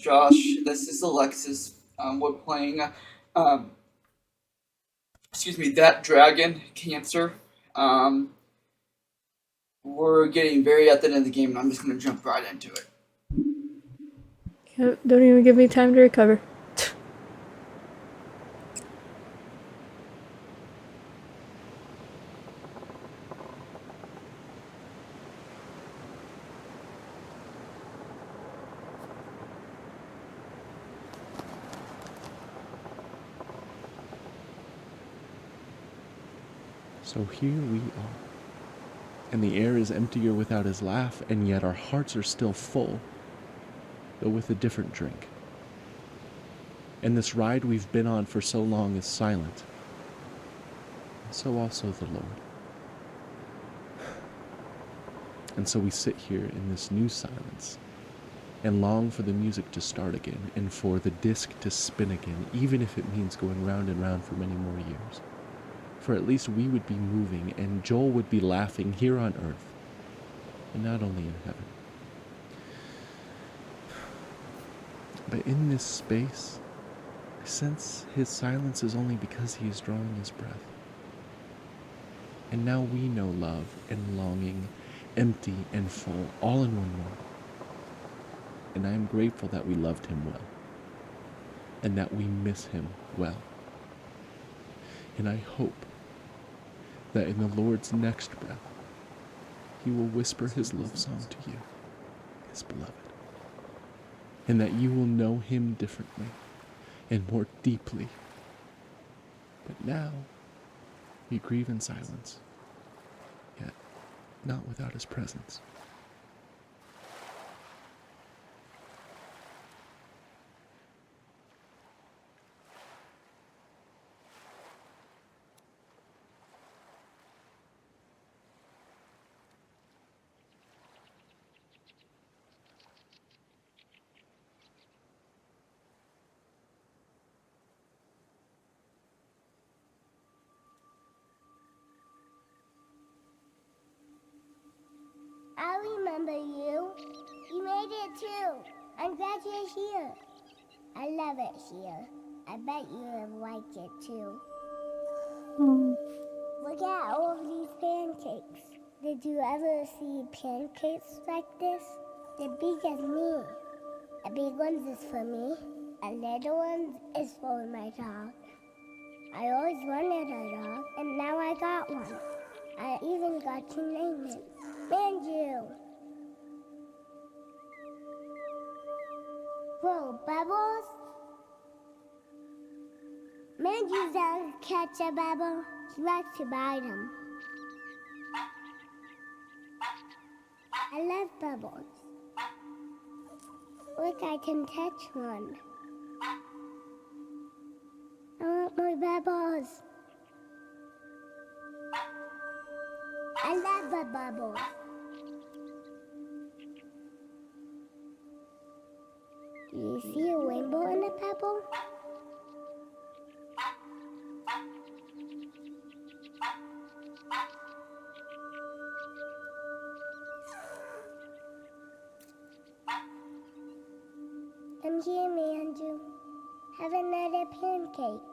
Josh. This is Alexis. We're playing, um, that dragon, Cancer. Um, we're getting very at the end of the game, and I'm just going to jump right into it. Don't even give me time to recover. So here we are, and the air is emptier without his laugh, and yet our hearts are still full, though with a different drink. And this ride we've been on for so long is silent, and so also the Lord. And so we sit here in this new silence, and long for the music to start again, and for the disc to spin again, even if it means going round and round for many more years. For at least we would be moving, and Joel would be laughing here on earth, and not only in heaven. But in this space, I sense his silence is only because he is drawing his breath. And now we know love and longing, empty and full, all in one moment. And I am grateful that we loved him well, and that we miss him well. And I hope that in the Lord's next breath, he will whisper his love song to you, his beloved, and that you will know him differently and more deeply. But now, we grieve in silence, yet not without his presence. I remember you. You made it too. I'm glad you're here. I love it here. I bet you have liked it too. Look at all of these pancakes. Did you ever see pancakes like this? They're big as me. A big one is for me. A little one is for my dog. I always wanted a dog, and now I got one. I even got to name it. Manju. Whoa, Bubbles? Manju doesn't catch a bubble. He likes to bite them. I love bubbles. Look, I can touch one. I want more bubbles. I love the bubbles. Do you see a rainbow in a pebble? Come here, Manju. Have another pancake.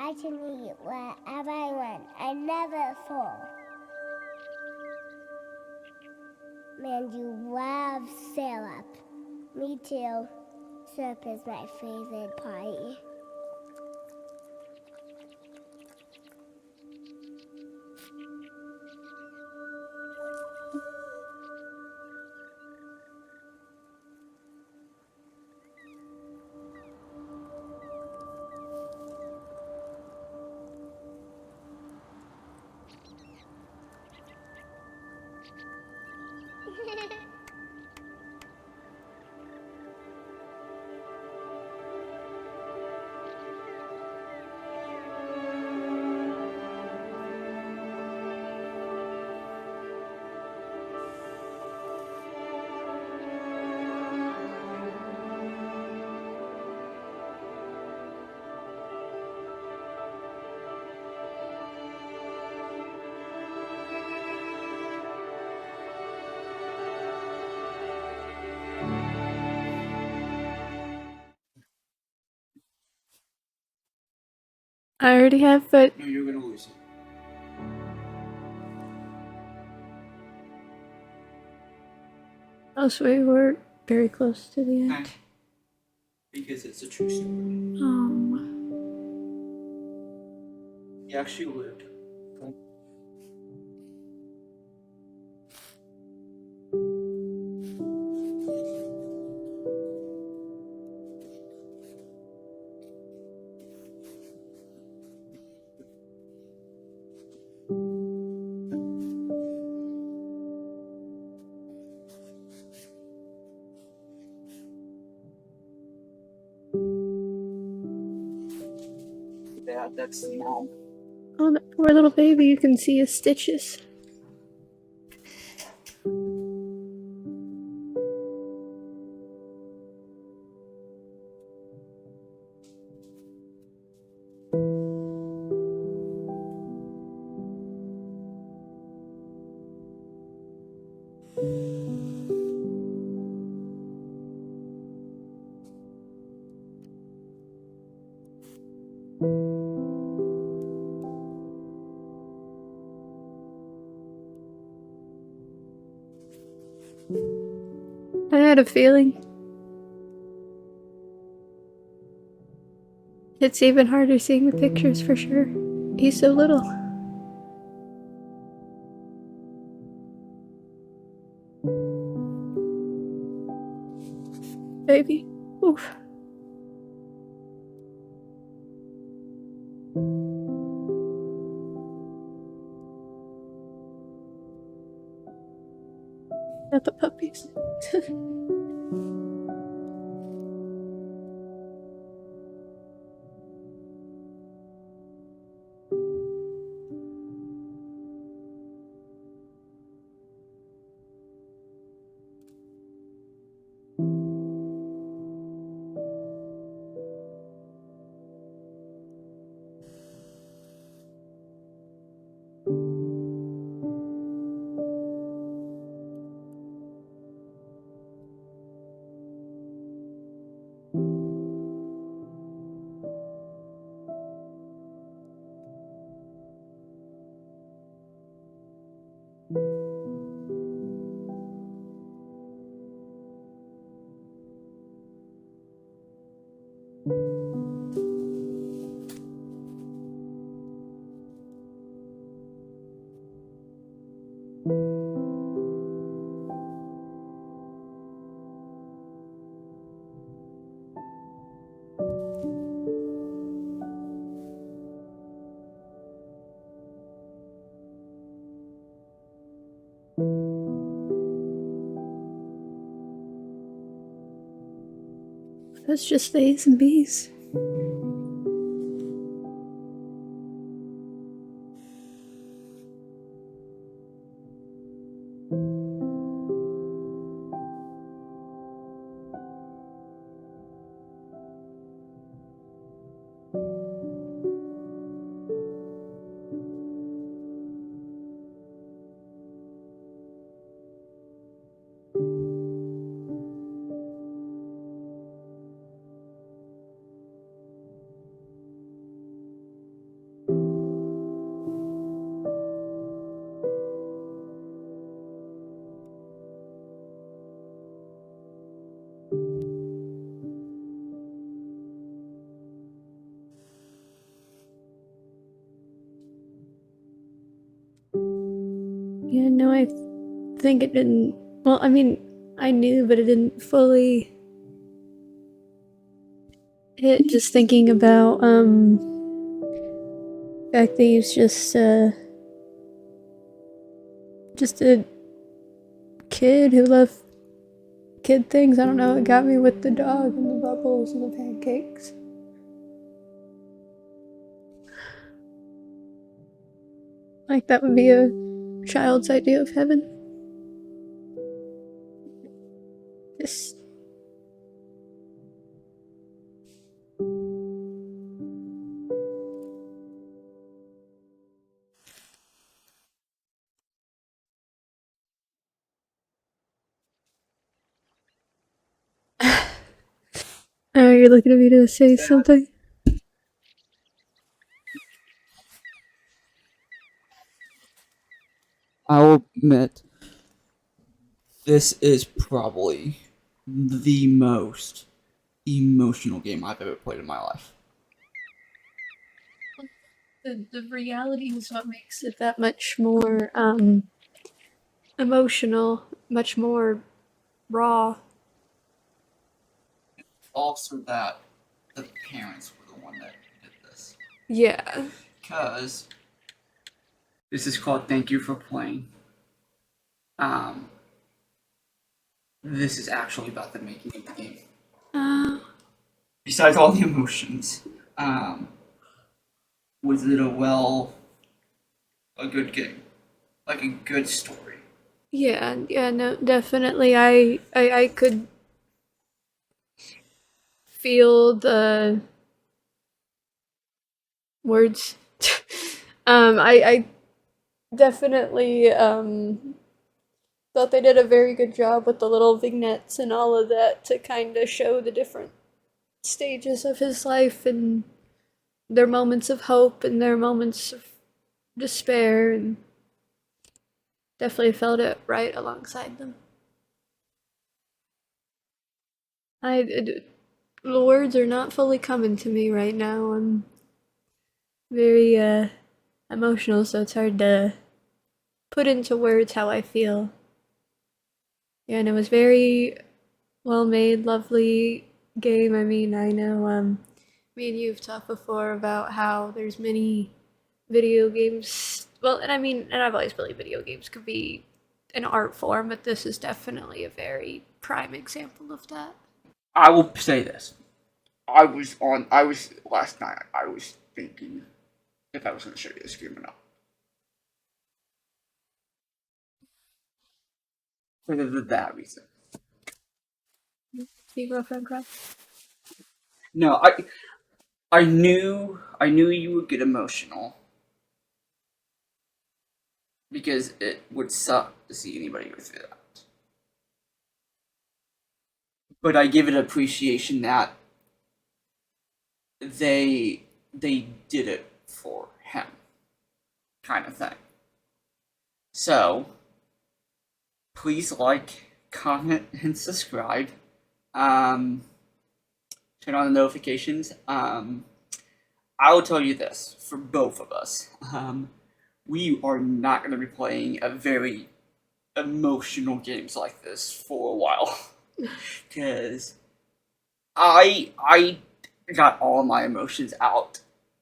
I can eat whatever I want. I never fall. Manju loves syrup. Me too. Syrup is my favorite party. I already have, but No, you're gonna lose it. elsewhere we're very close to the end. Okay. Because it's a true story. He actually lived. That's the mom. Oh, that poor little baby, you can see his stitches. I had a feeling. It's even harder seeing the pictures for sure. He's so little. Baby. Oof. Not the puppies. That's just the A's and B's. Yeah, no, I think it didn't. Well, I mean, I knew, but it didn't fully hit. Just thinking about the fact that he's just a kid who loved kid things. I don't know. It got me with the dog and the bubbles and the pancakes. Like that would be a child's idea of heaven. Just oh, you're looking at me to say something? I'll admit, this is probably the most emotional game I've ever played in my life. The reality is what makes it that much more emotional, much more raw. Also, that the parents were the one that did this. Yeah. Because this is called Thank You for Playing. This is actually about the making of the game. Besides all the emotions, was it a good game? Like a good story? Yeah, no, definitely. I could feel the words. I definitely thought they did a very good job with the little vignettes and all of that to kind of show the different stages of his life and their moments of hope and their moments of despair, and definitely felt it right alongside them. The words are not fully coming to me right now. I'm very emotional, so it's hard to put into words how I feel. Yeah, and it was very well made, lovely game. I mean, I know me and you've talked before about how there's many video games. Well, and I mean, and I've always believed video games could be an art form, but this is definitely a very prime example of that. I will say this. Last night, I was thinking if I was going to show you this game or not. For that reason. Your girlfriend cry? No, I knew you would get emotional because it would suck to see anybody go through that. But I give it appreciation that they did it for him, kind of thing. So please like, comment, and subscribe. Um, Turn on the notifications. I will tell you this for both of us. We are not going to be playing a very emotional games like this for a while because I got all my emotions out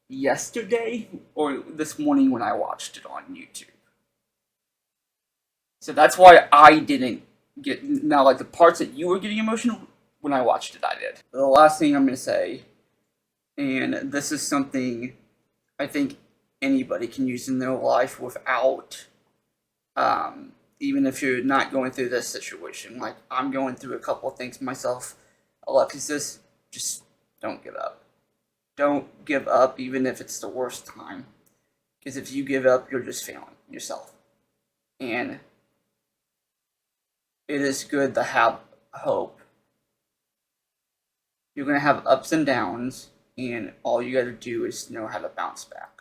yesterday or this morning when I watched it on YouTube. So that's why I didn't get now like the parts that you were getting emotional when I watched it. I did. The last thing I'm gonna say, and this is something I think anybody can use in their life without even if you're not going through this situation, like I'm going through a couple of things myself, Alexis, just don't give up. Don't give up, even if it's the worst time. Because if you give up, you're just failing yourself. And it is good to have hope. You're going to have ups and downs, and all you got to do is know how to bounce back.